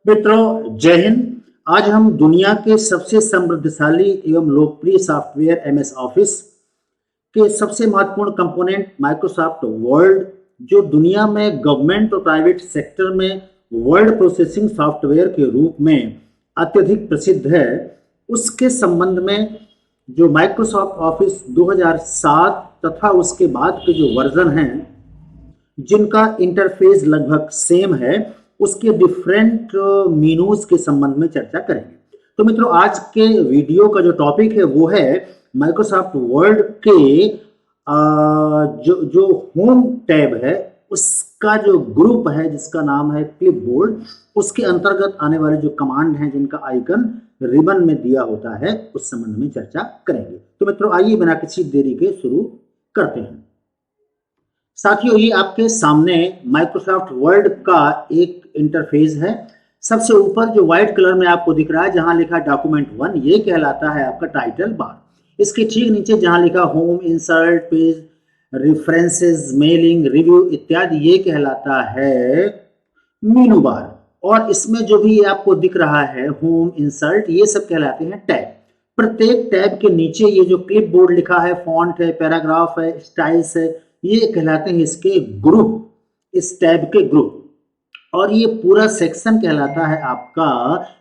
मित्रों, जय हिंद। आज हम दुनिया के सबसे समृद्धशाली एवं लोकप्रिय सॉफ्टवेयर एमएस ऑफिस के सबसे महत्वपूर्ण कंपोनेंट माइक्रोसॉफ्ट वर्ड, जो दुनिया में गवर्नमेंट और प्राइवेट सेक्टर में वर्ड प्रोसेसिंग सॉफ्टवेयर के रूप में अत्यधिक प्रसिद्ध है, उसके संबंध में जो माइक्रोसॉफ्ट ऑफिस 2007 तथा उसके बाद के जो वर्जन हैं, जिनका इंटरफेस लगभग सेम है, उसके डिफरेंट मीनूज के संबंध में चर्चा करेंगे। तो मित्रों, आज के वीडियो का जो टॉपिक है वो है माइक्रोसॉफ्ट वर्ड के जो होम टैब है उसका जो ग्रुप है जिसका नाम है क्लिपबोर्ड, उसके अंतर्गत आने वाले जो कमांड हैं जिनका आइकन रिबन में दिया होता है, उस संबंध में चर्चा करेंगे। तो मित्रों, आइए बिना किसी देरी के शुरू करते हैं। साथियों, ये आपके सामने माइक्रोसॉफ्ट वर्ड का एक इंटरफेस है। सबसे ऊपर जो व्हाइट कलर में आपको दिख रहा है, जहां लिखा डॉक्यूमेंट 1, ये कहलाता है आपका टाइटल बार। इसके ठीक नीचे जहां लिखा home, insert, page, references, mailing, review इत्यादि, ये कहलाता है मेनू बार। और इसमें जो भी आपको दिख रहा है होम, इंसर्ट, ये सब कहलाते हैं टैब। प्रत्येक टैब के नीचे ये जो क्लिपबोर्ड लिखा है, फॉन्ट है, पैराग्राफ है, स्टाइल्स है, ये कहलाते हैं इसके ग्रुप, इस टैब के ग्रुप। और ये पूरा सेक्शन कहलाता है आपका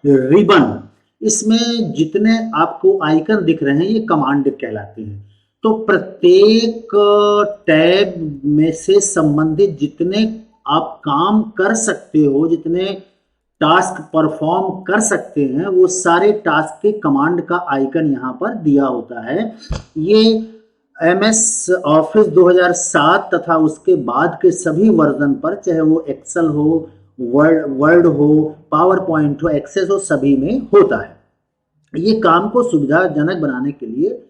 रिबन। इसमें जितने आपको आइकन दिख रहे हैं ये कमांड कहलाते हैं। तो प्रत्येक टैब में से संबंधित जितने आप काम कर सकते हो, जितने टास्क परफॉर्म कर सकते हैं, वो सारे टास्क के कमांड का आइकन यहाँ पर दिया होता है। ये एमएस ऑफिस 2007 तथा उसके बाद के सभी वर्जन पर, चाहे वो एक्सेल हो, वर्ड हो, पावर पॉइंट हो, एक्सेस हो, सभी में होता है। ये काम को सुविधाजनक बनाने के लिए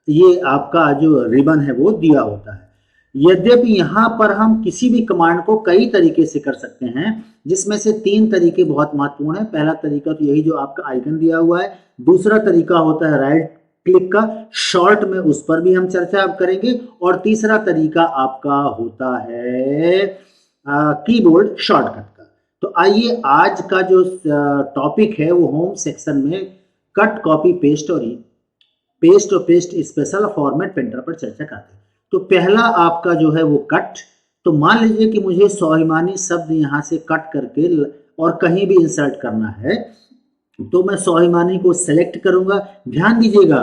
ये आपका जो रिबन है वो दिया होता है। यद्यपि यहाँ पर हम किसी भी कमांड को कई तरीके से कर सकते हैं, जिसमें से 3 तरीके बहुत महत्वपूर्ण है। पहला तरीका तो यही जो आपका आइकन दिया हुआ है। दूसरा तरीका होता है राइट क्लिक का, शॉर्ट में उस पर भी हम चर्चा अब करेंगे। और तीसरा तरीका आपका होता है कीबोर्ड शॉर्टकट का। तो आइए, आज का जो टॉपिक है वो होम सेक्शन में कट, कॉपी, पेस्ट और पेस्ट स्पेशल फॉर्मेट प्रिंटर पर चर्चा करते हैं। तो पहला आपका जो है वो कट। तो मान लीजिए कि मुझे स्वाभिमानी शब्द यहाँ से कट करके और कहीं भी इंसर्ट करना है, तो मैं स्वाभिमानी को सेलेक्ट करूंगा। ध्यान दीजिएगा,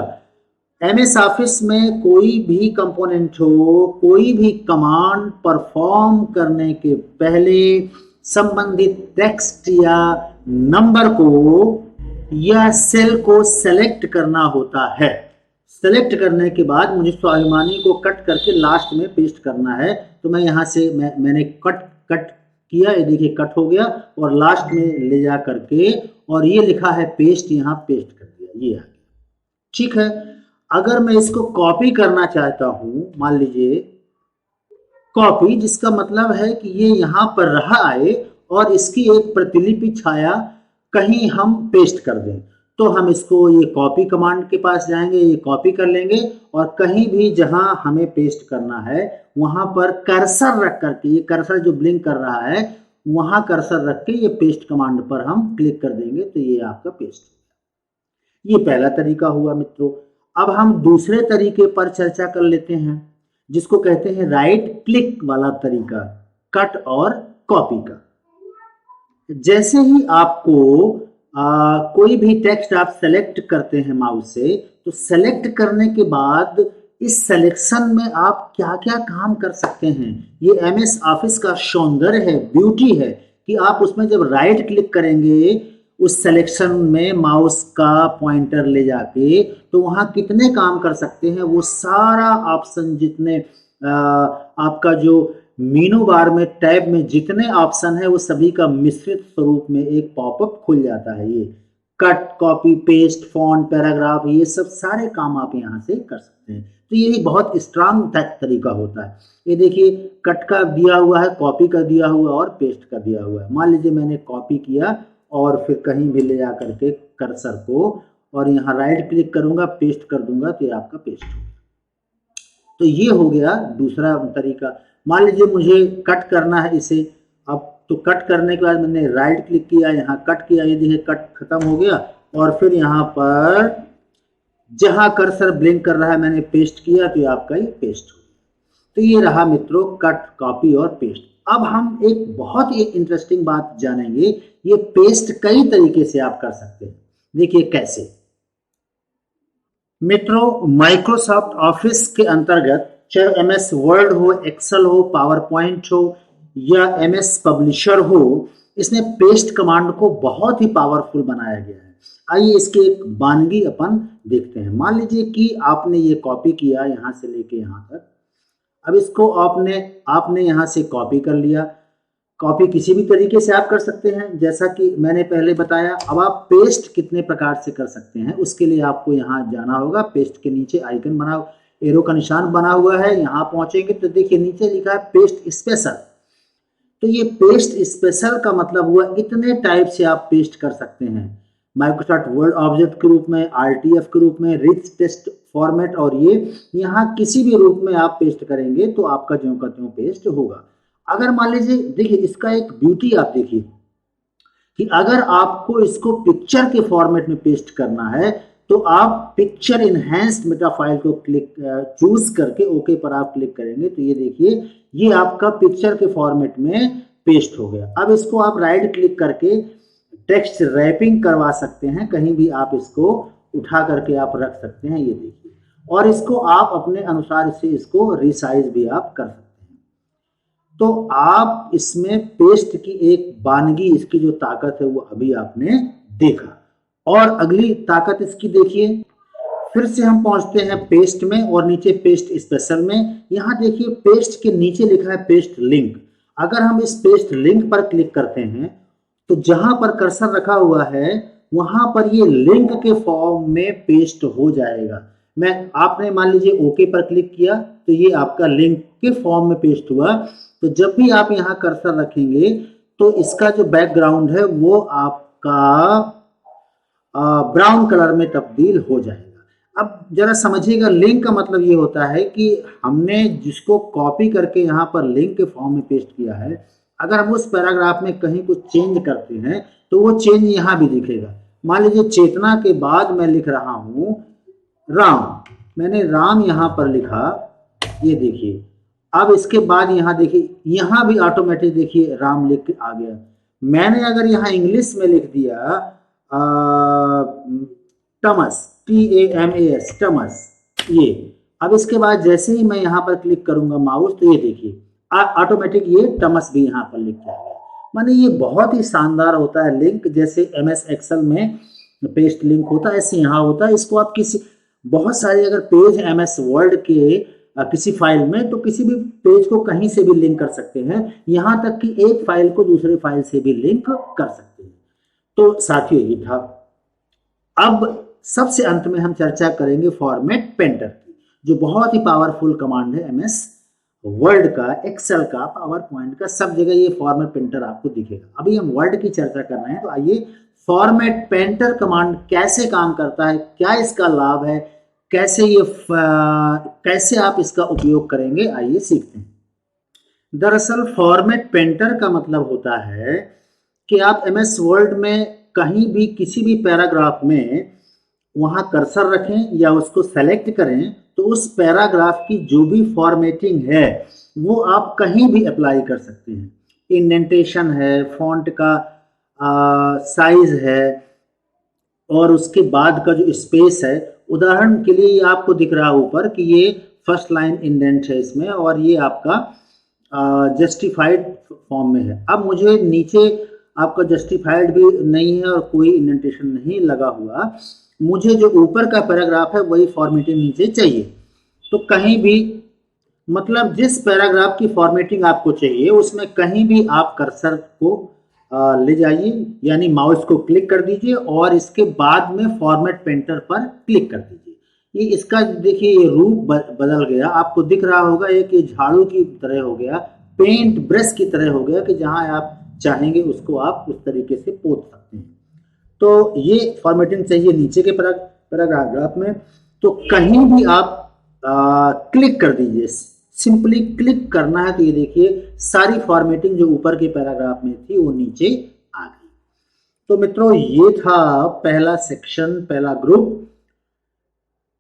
एमएस ऑफिस में कोई भी कंपोनेंट हो, कोई भी कमांड परफॉर्म करने के पहले संबंधित टेक्स्ट या नंबर को या सेल को सेलेक्ट करना होता है। सेलेक्ट करने के बाद मुझे स्वाभिमानी को कट करके लास्ट में पेस्ट करना है। तो मैं यहाँ से मैंने कट किया, ये देखिए कट हो गया, और लास्ट में ले जा करके, और ये लिखा है पेस्ट, यहाँ पेस्ट कर दिया, ये आ गया। ठीक है। अगर मैं इसको कॉपी करना चाहता हूं, मान लीजिए कॉपी, जिसका मतलब है कि ये यहाँ पर रहा आए और इसकी एक प्रतिलिपि छाया कहीं हम पेस्ट कर दें, तो हम इसको ये कॉपी कमांड के पास जाएंगे, ये कॉपी कर लेंगे, और कहीं भी जहां हमें पेस्ट करना है वहां पर कर्सर रख करके, ये कर्सर जो ब्लिंक कर रहा है, वहां कर्सर रख के ये पेस्ट कमांड पर हम क्लिक कर देंगे, तो ये आपका पेस्ट हो गया। ये पहला तरीका हुआ मित्रों। अब हम दूसरे तरीके पर चर्चा कर लेते हैं, जिसको कहते हैं राइट क्लिक वाला तरीका, कट और कॉपी का। जैसे ही आपको कोई भी टेक्स्ट आप सेलेक्ट करते हैं माउस से, तो सेलेक्ट करने के बाद इस सिलेक्शन में आप क्या क्या काम कर सकते हैं, ये एमएस ऑफिस का सौंदर्य है, ब्यूटी है, कि आप उसमें जब राइट क्लिक करेंगे उस सिलेक्शन में माउस का पॉइंटर ले जाके, तो वहां कितने काम कर सकते हैं, वो सारा ऑप्शन, जितने आपका जो मेनू बार में टैब में जितने ऑप्शन है, वो सभी का मिश्रित स्वरूप में एक पॉपअप खुल जाता है। ये cut, copy, paste, font, paragraph, ये सब सारे काम आप यहाँ से कर सकते हैं। तो ये बहुत स्ट्रांग तरीका होता है। ये देखिए, कट का दिया हुआ है, कॉपी का दिया हुआ है और पेस्ट का दिया हुआ है। मान लीजिए मैंने कॉपी किया और फिर कहीं भी ले जा करके कर्सर को, और यहाँ राइट क्लिक करूंगा, पेस्ट कर दूंगा, तो ये आपका पेस्ट हो गया। तो ये हो गया दूसरा तरीका। मान लीजिए मुझे कट करना है इसे, अब तो कट करने के बाद मैंने राइट क्लिक किया, यहाँ कट किया, ये देखिए कट खत्म हो गया। और फिर यहाँ पर जहां कर्सर ब्लिंक कर रहा है मैंने पेस्ट किया, तो ये आपका ये पेस्ट हो गया। तो ये रहा मित्रों कट, कॉपी और पेस्ट। अब हम एक बहुत ही इंटरेस्टिंग बात जानेंगे, ये पेस्ट कई तरीके से आप कर सकते हैं। देखिए कैसे। मित्रों, माइक्रोसॉफ्ट ऑफिस के अंतर्गत चाहे एमएस वर्ड हो, एक्सेल हो, पावर पॉइंट हो या एमएस पब्लिशर हो, इसने पेस्ट कमांड को बहुत ही पावरफुल बनाया गया है। आइए इसकी एक वानगी अपन देखते हैं। मान लीजिए कि आपने ये कॉपी किया यहां से लेके यहां तक। अब इसको आपने यहां से कॉपी कर लिया। कॉपी किसी भी तरीके से आप कर सकते हैं, जैसा कि मैंने पहले बताया। अब आप पेस्ट कितने प्रकार से कर सकते हैं, उसके लिए आपको यहाँ जाना होगा। पेस्ट के नीचे आइकन बना, एरो का निशान बना हुआ है, यहाँ पहुंचेंगे तो देखिए नीचे लिखा है पेस्ट स्पेशल। तो ये पेस्ट स्पेशल का मतलब हुआ इतने टाइप से आप पेस्ट कर सकते हैं। माइक्रोसॉफ्ट वर्ड ऑब्जेक्ट के रूप में, आरटीएफ के रूप में, रिच टेक्स्ट फॉर्मेट, और ये यहाँ किसी भी रूप में आप पेस्ट करेंगे तो आपका ज्यों का त्यों पेस्ट होगा। अगर मान लीजिए, देखिए इसका एक ब्यूटी आप देखिए कि अगर आपको इसको पिक्चर के फॉर्मेट में पेस्ट करना है तो आप पिक्चर इनहैंस्ड मेटा फाइल को क्लिक चूज करके ओके पर आप क्लिक करेंगे तो ये देखिए ये आपका पिक्चर के फॉर्मेट में पेस्ट हो गया। अब इसको आप राइट क्लिक करके टेक्स्ट रैपिंग करवा सकते हैं, कहीं भी आप इसको उठा करके आप रख सकते हैं, ये देखिए। और इसको आप अपने अनुसार से इसको रिसाइज भी आप कर सकते हैं। तो आप इसमें पेस्ट की एक वानगी, इसकी जो ताकत है वो अभी आपने देखा। और अगली ताकत इसकी देखिए, फिर से हम पहुंचते हैं पेस्ट में और नीचे पेस्ट स्पेशल में। यहां देखिए पेस्ट के नीचे लिखा है पेस्ट लिंक। अगर हम इस पेस्ट लिंक पर क्लिक करते हैं तो जहां पर कर्सर रखा हुआ है वहां पर ये लिंक के फॉर्म में पेस्ट हो जाएगा। आपने मान लीजिए ओके पर क्लिक किया तो ये आपका लिंक के फॉर्म में पेस्ट हुआ। तो जब भी आप यहाँ कर्सर रखेंगे तो इसका जो बैकग्राउंड है वो आपका ब्राउन कलर में तब्दील हो जाएगा। अब जरा समझिएगा, लिंक का मतलब ये होता है कि हमने जिसको कॉपी करके यहाँ पर लिंक के फॉर्म में पेस्ट किया है, अगर हम उस पैराग्राफ में कहीं कुछ चेंज करते हैं तो वो चेंज यहाँ भी दिखेगा। मान लीजिए चेतना के बाद मैं लिख रहा हूं राम, मैंने राम यहाँ पर लिखा, ये देखिए। अब इसके बाद यहाँ देखिए, यहाँ भी ऑटोमेटिक देखिए राम लिख के आ गया। मैंने अगर यहाँ इंग्लिश में लिख दिया टमस, TAMAS, टमस, ये। अब इसके बाद जैसे ही मैं यहाँ पर क्लिक करूंगा माउस तो ये देखिए ऑटोमेटिक ये टमस भी यहाँ पर लिख के आ गया। माने ये बहुत ही शानदार होता है लिंक। जैसे MS एक्सेल में पेस्ट लिंक होता है ऐसे यहाँ होता है। इसको आप किसी बहुत सारे अगर पेज MS वर्ड के किसी फाइल में, तो किसी भी पेज को कहीं से भी लिंक कर सकते हैं, यहाँ तक कि एक फाइल को दूसरे फाइल से भी लिंक कर सकते हैं। तो साथियों ये था। अब सबसे अंत में हम चर्चा करेंगे फॉर्मेट पेंटर की, जो बहुत ही पावरफुल कमांड है MS वर्ड का, एक्सेल का, पावर पॉइंट का, सब जगह ये फॉर्मेट पेंटर आपको दिखेगा। अभी हम वर्ड की चर्चा कर रहे हैं, तो आइए फॉर्मेट पेंटर कमांड कैसे काम करता है, क्या इसका लाभ है, कैसे आप इसका उपयोग करेंगे, आइए सीखते हैं। दरअसल फॉर्मेट पेंटर का मतलब होता है कि आप MS वर्ड में कहीं भी किसी भी पैराग्राफ में वहां कर्सर रखें या उसको सेलेक्ट करें तो उस पैराग्राफ की जो भी फॉर्मेटिंग है वो आप कहीं भी अप्लाई कर सकते हैं। इंडेंटेशन है, फॉन्ट का साइज है, और उसके बाद का जो स्पेस है। उदाहरण के लिए आपको दिख रहा है ऊपर कि ये फर्स्ट लाइन इंडेंट है इसमें, और ये आपका जस्टिफाइड फॉर्म में है। अब मुझे नीचे आपका जस्टिफाइड भी नहीं है और कोई इंडेंटेशन नहीं लगा हुआ, मुझे जो ऊपर का पैराग्राफ है वही फॉर्मेटिंग नीचे चाहिए। तो कहीं भी, मतलब जिस पैराग्राफ की फॉर्मेटिंग आपको चाहिए उसमें कहीं भी आप कर्सर को ले जाइए, यानी माउस को क्लिक कर दीजिए और इसके बाद में फॉर्मेट पेंटर पर क्लिक कर दीजिए। ये इसका देखिए ये रूप बदल गया, आपको दिख रहा होगा एक ये झाड़ू की तरह हो गया, पेंट ब्रश की तरह हो गया कि जहां आप चाहेंगे उसको आप उस तरीके से पोत सकते हैं। तो ये फॉर्मेटिंग चाहिए नीचे के पैराग्राफ में, तो कहीं भी आप क्लिक कर दीजिए सिंपली क्लिक करना है तो ये देखिए सारी फॉर्मेटिंग जो ऊपर के पैराग्राफ में थी वो नीचे आ गई। तो मित्रों ये था पहला सेक्शन, पहला ग्रुप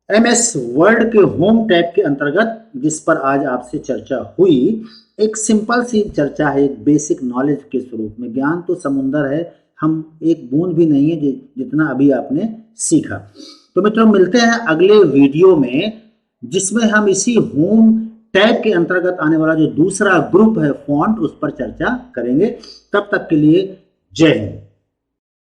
एमएस वर्ड के होम टैब के अंतर्गत जिस पर आज आपसे चर्चा हुई। एक सिंपल सी चर्चा है, एक बेसिक नॉलेज के स्वरूप में। ज्ञान तो समुंदर है, हम एक बूंद भी नहीं है जितना अभी आपने सीखा। तो मित्रों मिलते हैं अगले वीडियो में जिसमें हम इसी होम टैब के अंतर्गत आने वाला जो दूसरा ग्रुप है फॉन्ट उस पर चर्चा करेंगे। तब तक के लिए जय हिंद।